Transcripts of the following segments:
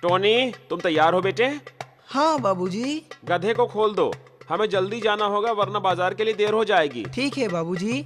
Tony, तुम तैयार हो बेटे? हाँ बाबूजी। गधे को खोल दो, हमें जल्दी जाना होगा वरना बाजार के लिए देर हो जाएगी। ठीक है बाबूजी।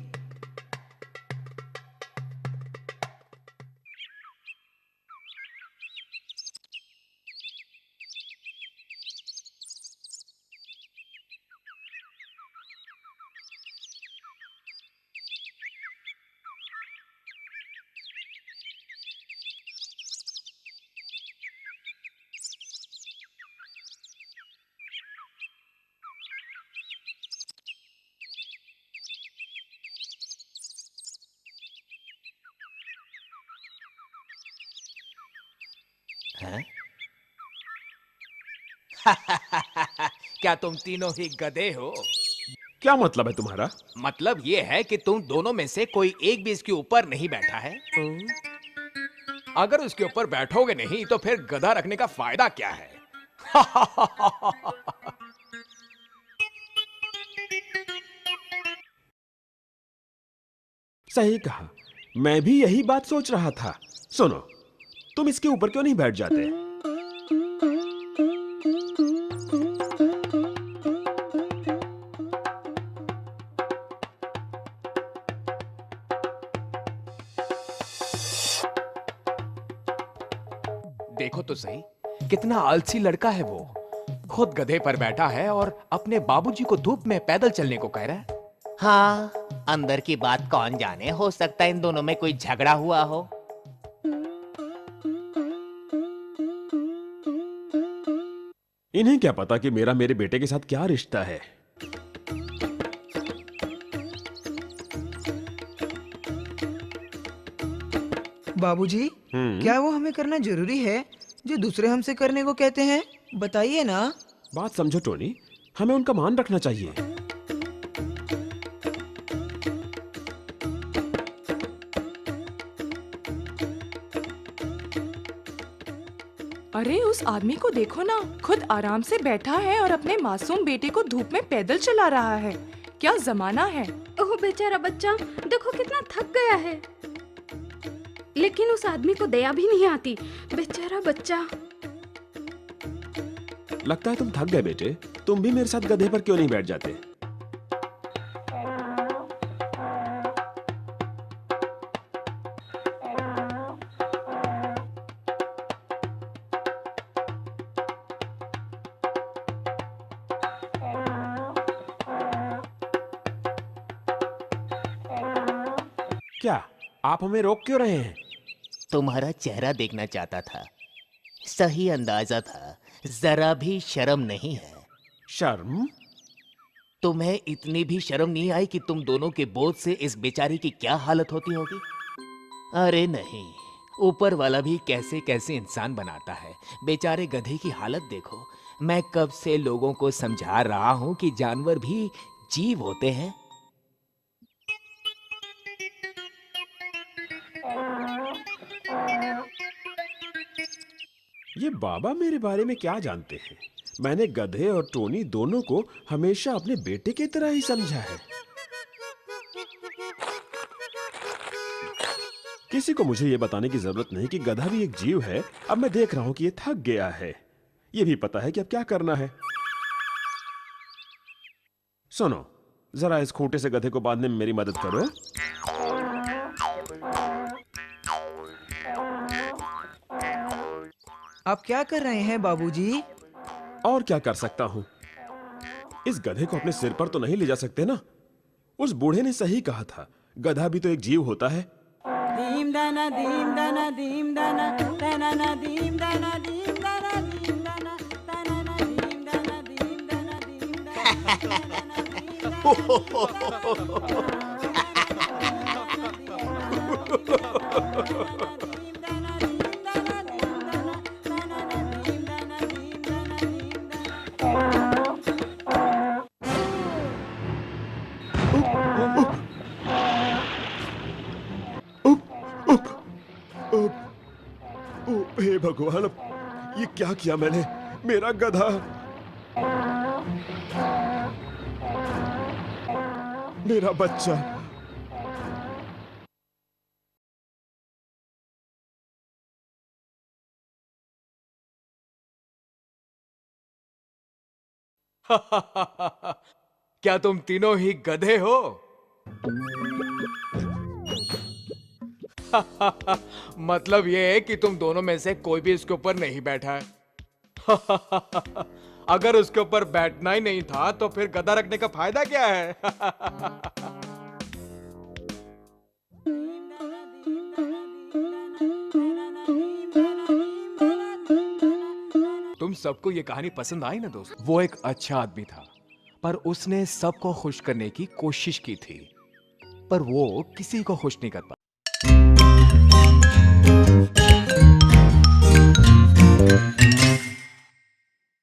हैं? क्या तुम तीनों ही गधे हो? क्या मतलब है तुम्हारा? मतलब ये है कि तुम दोनों में से कोई एक भी इसके ऊपर नहीं बैठा है। अगर उसके ऊपर बैठोगे नहीं तो फिर गधा रखने का फायदा क्या है? सही कहा, मैं भी यही बात सोच रहा था। सुनो, तुम इसके ऊपर क्यों नहीं बैठ जाते? देखो तो सही, कितना आलसी लड़का है वो। खुद गधे पर बैठा है और अपने बाबूजी को धूप में पैदल चलने को कह रहा है। हाँ, अंदर की बात कौन जाने, हो सकता है इन दोनों में कोई झगड़ा हुआ हो। इन्हें क्या पता कि मेरा मेरे बेटे के साथ क्या रिश्ता है। बाबूजी, क्या वो हमें करना जरूरी है जो दूसरे हमसे करने को कहते हैं? बताइए ना। बात समझो टोनी, हमें उनका मान रखना चाहिए। अरे उस आदमी को देखो ना, खुद आराम से बैठा है और अपने मासूम बेटे को धूप में पैदल चला रहा है। क्या जमाना है। ओह बेचारा बच्चा, देखो कितना थक गया है। लेकिन उस आदमी को दया भी नहीं आती। बेचारा बच्चा। लगता है तुम थक गए बेटे। तुम भी मेरे साथ गधे पर क्यों नहीं बैठ जाते? क्या आप हमें रोक क्यों रहे हैं? तुम्हारा चेहरा देखना चाहता था। सही अंदाजा था, जरा भी शर्म नहीं है। शर्म? तुम्हें इतनी भी शर्म नहीं आई कि तुम दोनों के बोझ से इस बेचारी की क्या हालत होती होगी? अरे नहीं, ऊपर वाला भी कैसे कैसे इंसान बनाता है। बेचारे गधे की हालत देखो। मैं कब से लोगों को समझा रहा हूं कि जानवर भी जीव होते हैं। ये बाबा मेरे बारे में क्या जानते हैं? मैंने गधे और टोनी दोनों को हमेशा अपने बेटे की तरह ही समझा है। किसी को मुझे ये बताने की जरूरत नहीं कि गधा भी एक जीव है। अब मैं देख रहा हूं कि ये थक गया है। ये भी पता है कि अब क्या करना है। सुनो, जरा इस खूंटे से गधे को बांधने में मेरी मदद करो। आप क्या कर रहे हैं बाबूजी? और क्या कर सकता हूं? इस गधे को अपने सिर पर तो नहीं ले जा सकते ना। उस बूढ़े ने सही कहा था, गधा भी तो एक जीव होता है। दीम दाना दीम दाना दीम दाना दाना ना दीम दाना दीम दाना दीम दाना दाना ना दीम दाना दीम दाना दीम हे भगवान, ये क्या किया मैंने? मेरा गधा, मेरा बच्चा। क्या तुम तीनों ही गधे हो? मतलब ये है कि तुम दोनों में से कोई भी इसके ऊपर नहीं बैठा है। अगर उसके ऊपर बैठना ही नहीं था तो फिर गधा रखने का फायदा क्या है? तुम सबको ये कहानी पसंद आई ना दोस्त? वो एक अच्छा आदमी था, पर उसने सबको खुश करने की कोशिश की थी, पर वो किसी को खुश नहीं कर पाया।